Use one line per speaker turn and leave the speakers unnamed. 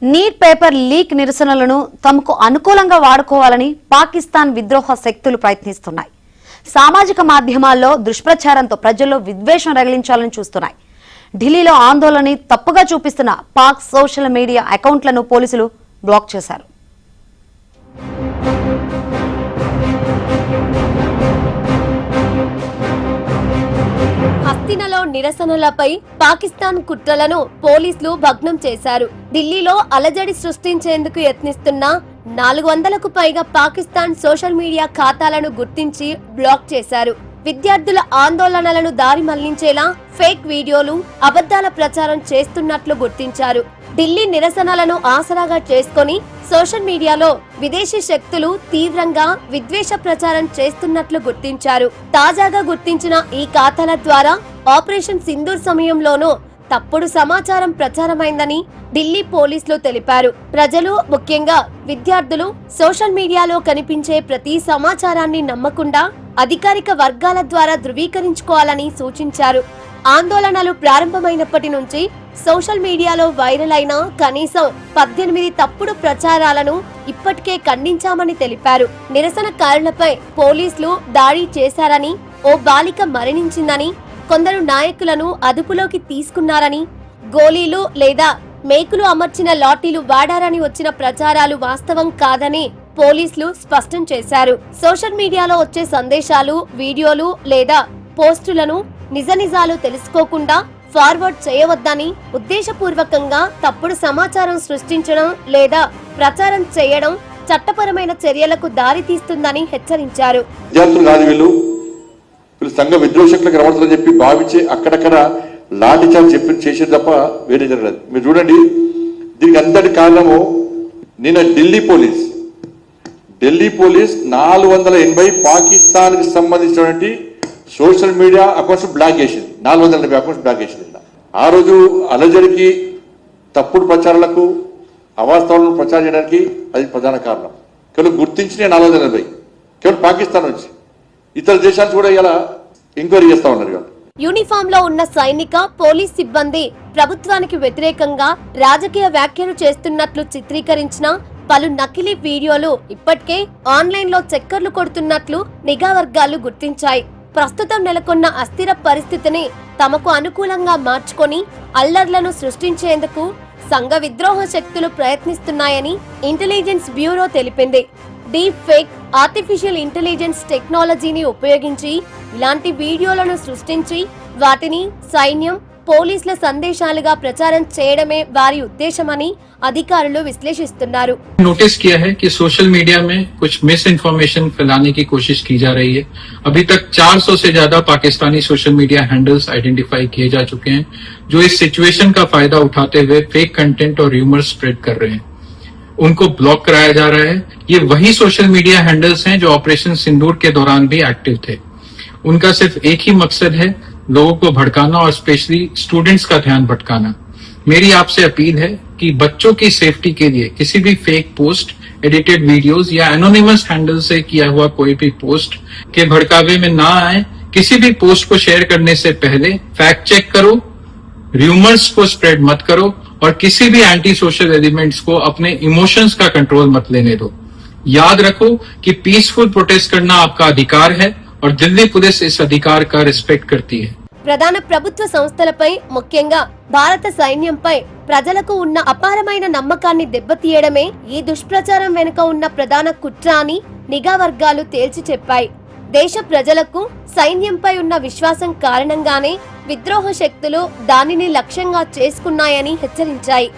Neat paper leak నిరసనలను తమకు అనుకూలంగా వాడుకోవాలని పాకిస్తాన్ విద్రోహ శక్తులు ప్రయత్నిస్తున్నాయి. సామాజిక మాధ్యమాల్లో దుష్ప్రచారంతో ప్రజల్లో విద్వేషం రగిలించాలని చూస్తున్నాయి. ఢిల్లీలో ఆందోళనని తప్పుగా చూపిస్తున్న పాక్ సోషల్ మీడియా అకౌంట్లను పోలీసులు బ్లాక్ చేశారు.
హస్తినలో నిరసనలపై పాకిస్తాన్ కుట్రలను పోలీసులు భగ్నం చేశారు. ఢిల్లీలో అలజడి సృష్టించేందుకు యత్నిస్తున్న 400కు పైగా పాకిస్తాన్ సోషల్ మీడియా ఖాతాలను గుర్తించి బ్లాక్ చేశారు. విద్యార్థుల ఆందోళనలను దారి మళ్లించేలా ఫేక్ వీడియోలు, అబద్ధాల ప్రచారం చేస్తున్నట్లు గుర్తించారు. ఢిల్లీ నిరసనలను ఆసరాగా చేసుకుని సోషల్ మీడియాలో విదేశీ శక్తులు తీవ్రంగా విద్వేష ప్రచారం చేస్తున్నట్లు గుర్తించారు. తాజాగా గుర్తించిన ఈ ఖాతాల ద్వారా ఆపరేషన్ సింధూర్ సమయంలోనూ తప్పుడు సమాచారం ప్రచారమైందని ఢిల్లీ పోలీసులు తెలిపారు. ప్రజలు, ముఖ్యంగా విద్యార్థులు సోషల్ మీడియాలో కనిపించే ప్రతి సమాచారాన్ని నమ్మకుండా అధికారిక వర్గాల ద్వారా ధృవీకరించుకోవాలని సూచించారు. ఆందోళనలు ప్రారంభమైనప్పటి నుంచి సోషల్ మీడియాలో వైరల్ అయిన కనీసం 18 తప్పుడు ప్రచారాలను ఇప్పటికే ఖండించామని తెలిపారు. నిరసనకారులపై పోలీసులు దాడి చేశారని, ఓ బాలిక మరణించిందని, కొందరు నాయకులను అదుపులోకి తీసుకున్నారని, గోళీలు లేదా మేకులు అమర్చిన లాఠీలు వాడారని వచ్చిన ప్రచారాలు వాస్తవం కాదని పోలీసులు స్పష్టం చేశారు. సోషల్ మీడియాలో వచ్చే సందేశాలు, వీడియోలు లేదా పోస్టులను నిజాలు తెలుసుకోకుండా ఫార్వర్డ్ చేయవద్దని, ఉద్దేశపూర్వకంగా తప్పుడు సమాచారం సృష్టించడం లేదా ప్రచారం చేయడం చట్టపరమైన చర్యలకు దారితీస్తుందని హెచ్చరించారు.
సంఘ విద్రోషకులకు రమణని చెప్పి భావించి అక్కడక్కడ లాఠీచార్జ్ చేసేది తప్ప వేరే జరగలేదు. మీరు చూడండి, దీనికి అంతటి కారణము నిన్న ఢిల్లీ పోలీస్ 480 పాకిస్తాన్ కి సంబంధించినటువంటి సోషల్ మీడియా అకౌంట్స్ బ్లాక్ చేసింది. 480 అకౌంట్స్ బ్లాక్ చేసింది. ఆ రోజు అలజడికి, తప్పుడు ప్రచారాలకు, అవాస్తవాలను ప్రచారం చేయడానికి అది ప్రధాన కారణం. కేవలం గుర్తించిన 480 కేవలం పాకిస్తాన్ నుంచి, ఇతర దేశాలు కూడా ఇలా ఎంక్వైరీ చేస్తా ఉన్నారు.
యూనిఫామ్ లో ఉన్న సైనిక, పోలీస్ సిబ్బంది ప్రభుత్వానికి వ్యతిరేకంగా రాజకీయ వ్యాఖ్యలు చేస్తున్నట్లు చిత్రీకరించిన పలు నకిలీ వీడియోలు ఇప్పటికే ఆన్లైన్ లో చక్కర్లు కొడుతున్నట్లు నిఘా వర్గాలు గుర్తించాయి. ప్రస్తుతం నెలకొన్న అస్థిర పరిస్థితిని తమకు అనుకూలంగా మార్చుకొని అల్లర్లను సృష్టించేందుకు సంఘ విద్రోహ శక్తులు ప్రయత్నిస్తున్నాయని ఇంటెలిజెన్స్ బ్యూరో తెలిపింది. డీప్ ఫేక్, ఆర్టిఫిషియల్ ఇంటెలిజెన్స్ టెక్నాలజీని ఉపయోగించి ఇలాంటి వీడియోలను సృష్టించి వాటిని సైన్యం, పోలీసుల సందేశాలుగా ప్రచారం చేయడమే వారి ఉద్దేశమని अधिकारियों विश्लेषिస్తున్నారు.
नोटिस किया है कि सोशल मीडिया में कुछ मिस इन्फॉर्मेशन फैलाने की कोशिश की जा रही है. अभी तक 400 से ज्यादा Pakistani social media handles identify किए जा चुके हैं, जो इस सिचुएशन का फायदा उठाते हुए फेक कंटेंट और र्यूमर स्प्रेड कर रहे हैं. उनको ब्लॉक कराया जा रहा है. ये वही सोशल मीडिया हैंडल्स हैं जो ऑपरेशन सिंदूर के दौरान भी एक्टिव थे. उनका सिर्फ एक ही मकसद है, लोगों को भड़काना और स्पेशली स्टूडेंट्स का ध्यान भटकाना. मेरी आपसे अपील है कि बच्चों की सेफ्टी के लिए किसी भी फेक पोस्ट, एडिटेड वीडियोस या एनोनिमस हैंडल से किया हुआ कोई भी पोस्ट के भड़कावे में ना आए. किसी भी पोस्ट को शेयर करने से पहले फैक्ट चेक करो, र्यूमर्स को स्प्रेड मत करो और किसी भी एंटी सोशल एलिमेंट्स को अपने इमोशंस का कंट्रोल मत लेने दो. याद रखो कि पीसफुल प्रोटेस्ट करना आपका अधिकार है और दिल्ली पुलिस इस अधिकार का रिस्पेक्ट करती है.
ప్రధాన ప్రభుత్వ సంస్థలపై, ముఖ్యంగా భారత సైన్యంపై ప్రజలకు ఉన్న అపారమైన నమ్మకాన్ని దెబ్బతీయడమే ఈ దుష్ప్రచారం వెనుక ఉన్న ప్రధాన కుట్ర అని నిఘా వర్గాలు తేల్చి చెప్పాయి. దేశ ప్రజలకు సైన్యంపై ఉన్న విశ్వాసం కారణంగానే విద్రోహ శక్తులు దానిని లక్ష్యంగా చేసుకున్నాయని హెచ్చరించాయి.